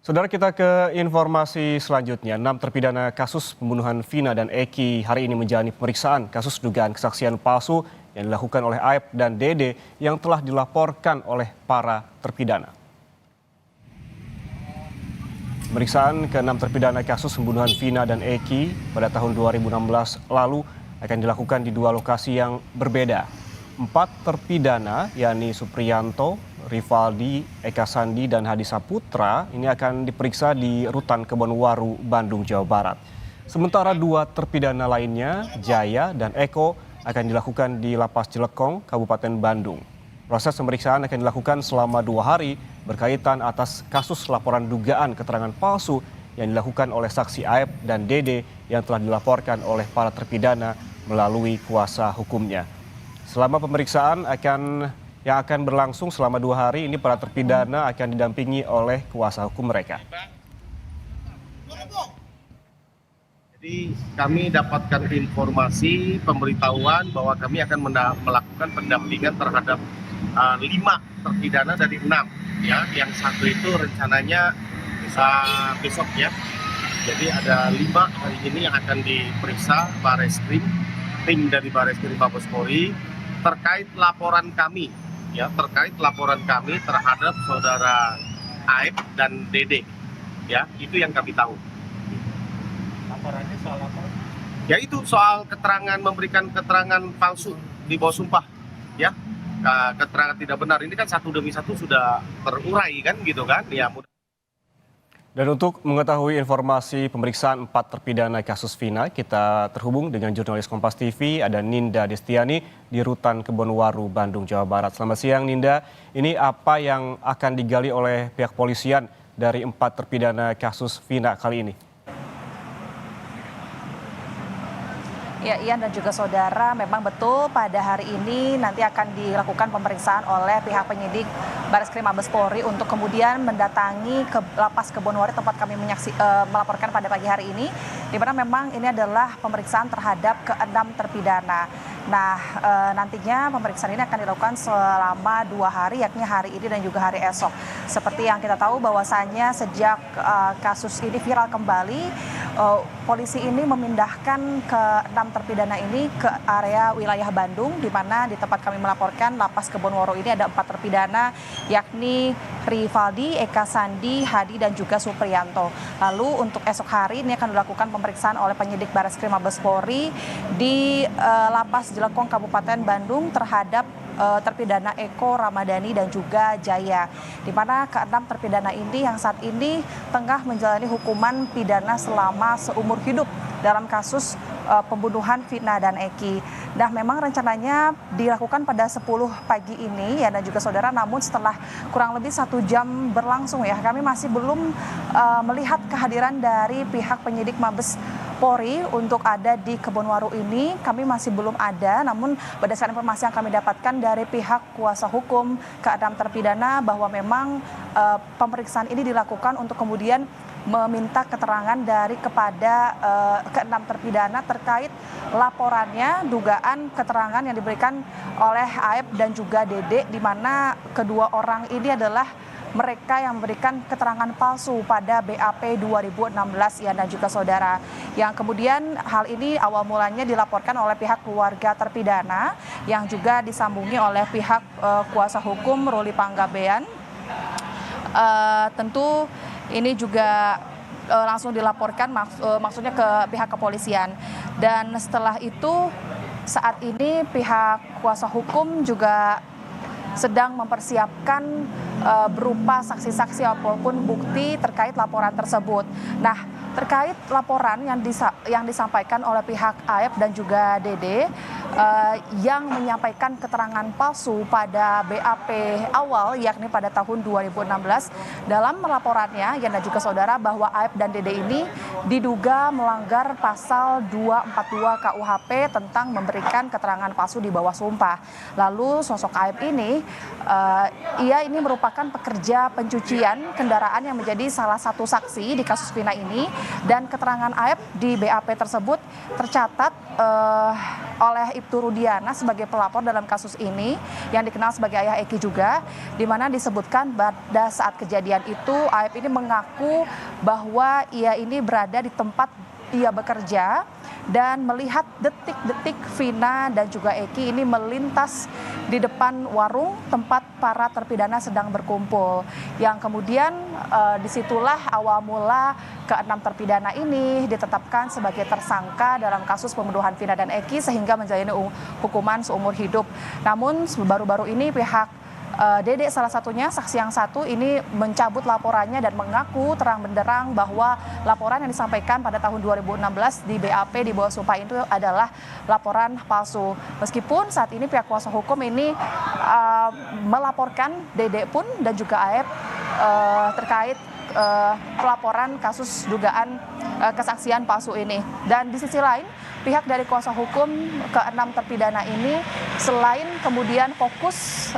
Saudara, kita ke informasi selanjutnya. 6 terpidana kasus pembunuhan Vina dan Eki hari ini menjalani pemeriksaan kasus dugaan kesaksian palsu yang dilakukan oleh Aep dan Dede yang telah dilaporkan oleh para terpidana. Pemeriksaan ke-6 terpidana kasus pembunuhan Vina dan Eki pada tahun 2016 lalu akan dilakukan di 2 lokasi yang berbeda. 4 terpidana, yakni Supriyanto, Rivaldi, Eka Sandi, dan Hadi Saputra ini akan diperiksa di Rutan Kebonwaru, Bandung, Jawa Barat. Sementara 2 terpidana lainnya, Jaya dan Eko, akan dilakukan di Lapas Cilekong, Kabupaten Bandung. Proses pemeriksaan akan dilakukan selama 2 hari berkaitan atas kasus laporan dugaan keterangan palsu yang dilakukan oleh saksi Aep dan Dede yang telah dilaporkan oleh para terpidana melalui kuasa hukumnya. Selama pemeriksaan yang akan berlangsung selama 2 hari ini, para terpidana akan didampingi oleh kuasa hukum mereka. Jadi kami dapatkan informasi pemberitahuan bahwa kami akan melakukan pendampingan terhadap 5 terpidana dari 6. Ya, yang satu itu rencananya besok ya. Jadi ada 5 hari ini yang akan diperiksa Bareskrim, tim dari Bareskrim Mabes Polri terkait laporan kami terhadap saudara Aep dan Dede. Ya, itu yang kami tahu. Laporannya soal apa? Ya, itu soal memberikan keterangan palsu di bawah sumpah. Ya, keterangan tidak benar ini kan satu demi satu sudah terurai kan gitu kan. Ya, Dan untuk mengetahui informasi pemeriksaan 4 terpidana kasus Vina, kita terhubung dengan jurnalis Kompas TV, ada Ninda Destiani di Rutan Kebonwaru, Bandung, Jawa Barat. Selamat siang, Ninda. Ini apa yang akan digali oleh pihak polisian dari 4 terpidana kasus Vina kali ini? Ya, Ian dan juga saudara, memang betul pada hari ini nanti akan dilakukan pemeriksaan oleh pihak penyidik Bareskrim Mabes Polri untuk kemudian mendatangi ke Lapas Kebonwaru tempat kami melaporkan pada pagi hari ini, di mana memang ini adalah pemeriksaan terhadap ke-6 terpidana. Nah, nantinya pemeriksaan ini akan dilakukan selama 2 hari, yakni hari ini dan juga hari esok. Seperti yang kita tahu bahwasannya sejak kasus ini viral kembali, polisi ini memindahkan ke-6 terpidana ini ke area wilayah Bandung, di mana di tempat kami melaporkan Lapas Kebonwaru ini ada 4 terpidana, yakni Rivaldi, Eka Sandi, Hadi, dan juga Supriyanto. Lalu untuk esok hari ini akan dilakukan pemeriksaan oleh penyidik Bareskrim Mabes Polri di Lapas Cilekong, Kabupaten Bandung terhadap terpidana Eko, Ramadhani, dan juga Jaya, di mana ke-6 terpidana ini yang saat ini tengah menjalani hukuman pidana selama seumur hidup dalam kasus pembunuhan Vina dan Eki. Nah, memang rencananya dilakukan pada 10 pagi ini ya dan juga saudara, namun setelah kurang lebih 1 jam berlangsung ya, kami masih belum melihat kehadiran dari pihak penyidik Mabes Polri untuk ada di Kebonwaru ini. Kami masih belum ada, namun berdasarkan informasi yang kami dapatkan dari pihak kuasa hukum ke-6 terpidana bahwa memang pemeriksaan ini dilakukan untuk kemudian meminta keterangan kepada ke-6 terpidana terkait laporannya dugaan keterangan yang diberikan oleh Aep dan juga Dede, di mana kedua orang ini adalah mereka yang memberikan keterangan palsu pada BAP 2016 ya dan juga saudara, yang kemudian hal ini awal mulanya dilaporkan oleh pihak keluarga terpidana yang juga disambungi oleh pihak kuasa hukum Ruli Panggabean. Tentu ini juga langsung dilaporkan maksudnya ke pihak kepolisian, dan setelah itu saat ini pihak kuasa hukum juga sedang mempersiapkan berupa saksi-saksi ataupun bukti terkait laporan tersebut. Nah, terkait laporan yang disampaikan oleh pihak Aep dan juga Dede yang menyampaikan keterangan palsu pada BAP awal, yakni pada tahun 2016, dalam laporannya ya dan juga saudara bahwa Aep dan Dede ini diduga melanggar pasal 242 KUHP tentang memberikan keterangan palsu di bawah sumpah. Lalu sosok Aep ini ia ini merupakan pekerja pencucian kendaraan yang menjadi salah satu saksi di kasus Vina ini, dan keterangan Aep di BAP tersebut tercatat oleh Ibtu Rudiana sebagai pelapor dalam kasus ini yang dikenal sebagai ayah Eki juga, di mana disebutkan pada saat kejadian itu Aep ini mengaku bahwa ia ini berada di tempat ia bekerja dan melihat detik-detik Vina dan juga Eki ini melintas di depan warung tempat para terpidana sedang berkumpul. Yang kemudian disitulah awal mula keenam terpidana ini ditetapkan sebagai tersangka dalam kasus pembunuhan Vina dan Eki sehingga menjalani hukuman seumur hidup. Namun baru-baru ini pihak Dede salah satunya, saksi yang satu ini mencabut laporannya dan mengaku terang benderang bahwa laporan yang disampaikan pada tahun 2016 di BAP di bawah sumpah itu adalah laporan palsu. Meskipun saat ini pihak kuasa hukum ini melaporkan Dede pun dan juga Aep terkait pelaporan kasus dugaan kesaksian palsu ini. Dan di sisi lain, pihak dari kuasa hukum keenam terpidana ini selain kemudian fokus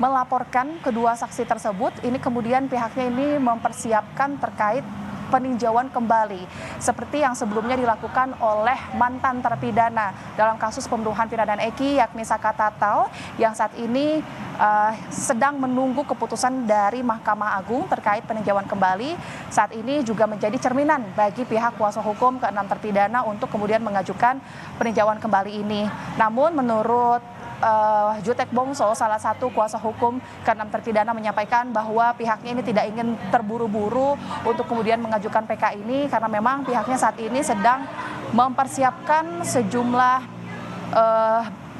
melaporkan kedua saksi tersebut, ini kemudian pihaknya ini mempersiapkan terkait peninjauan kembali seperti yang sebelumnya dilakukan oleh mantan terpidana dalam kasus pembunuhan Vina dan Eki yakni Saka Tatal yang saat ini sedang menunggu keputusan dari Mahkamah Agung terkait peninjauan kembali. Saat ini juga menjadi cerminan bagi pihak kuasa hukum keenam terpidana untuk kemudian mengajukan peninjauan kembali ini. Namun menurut Jutek Bongso, salah satu kuasa hukum keenam terpidana menyampaikan bahwa pihaknya ini tidak ingin terburu-buru untuk kemudian mengajukan PK ini karena memang pihaknya saat ini sedang mempersiapkan sejumlah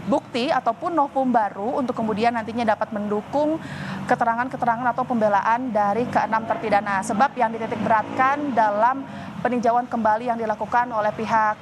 bukti ataupun novum baru untuk kemudian nantinya dapat mendukung keterangan-keterangan atau pembelaan dari keenam terpidana. Sebab yang dititik beratkan dalam peninjauan kembali yang dilakukan oleh pihak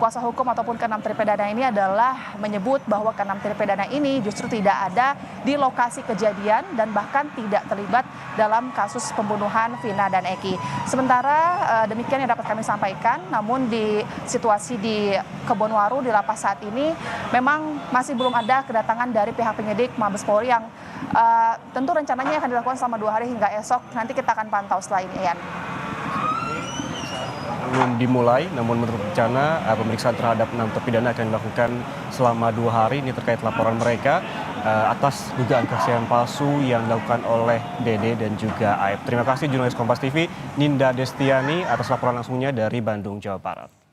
kuasa hukum ataupun keenam terpidana ini adalah menyebut bahwa keenam terpidana ini justru tidak ada di lokasi kejadian dan bahkan tidak terlibat dalam kasus pembunuhan Vina dan Eki. Sementara demikian yang dapat kami sampaikan, namun di situasi di Kebonwaru di lapas saat ini memang masih belum ada kedatangan dari pihak penyidik Mabes Polri yang tentu rencananya akan dilakukan selama 2 hari hingga esok. Nanti kita akan pantau setelah ini, Ian. Belum dimulai, namun menurut rencana pemeriksaan terhadap 6 terpidana akan dilakukan selama 2 hari. Ini terkait laporan mereka atas dugaan kesaksian palsu yang dilakukan oleh Dede dan juga Aep. Terima kasih jurnalis Kompas TV Ninda Destiani atas laporan langsungnya dari Bandung, Jawa Barat.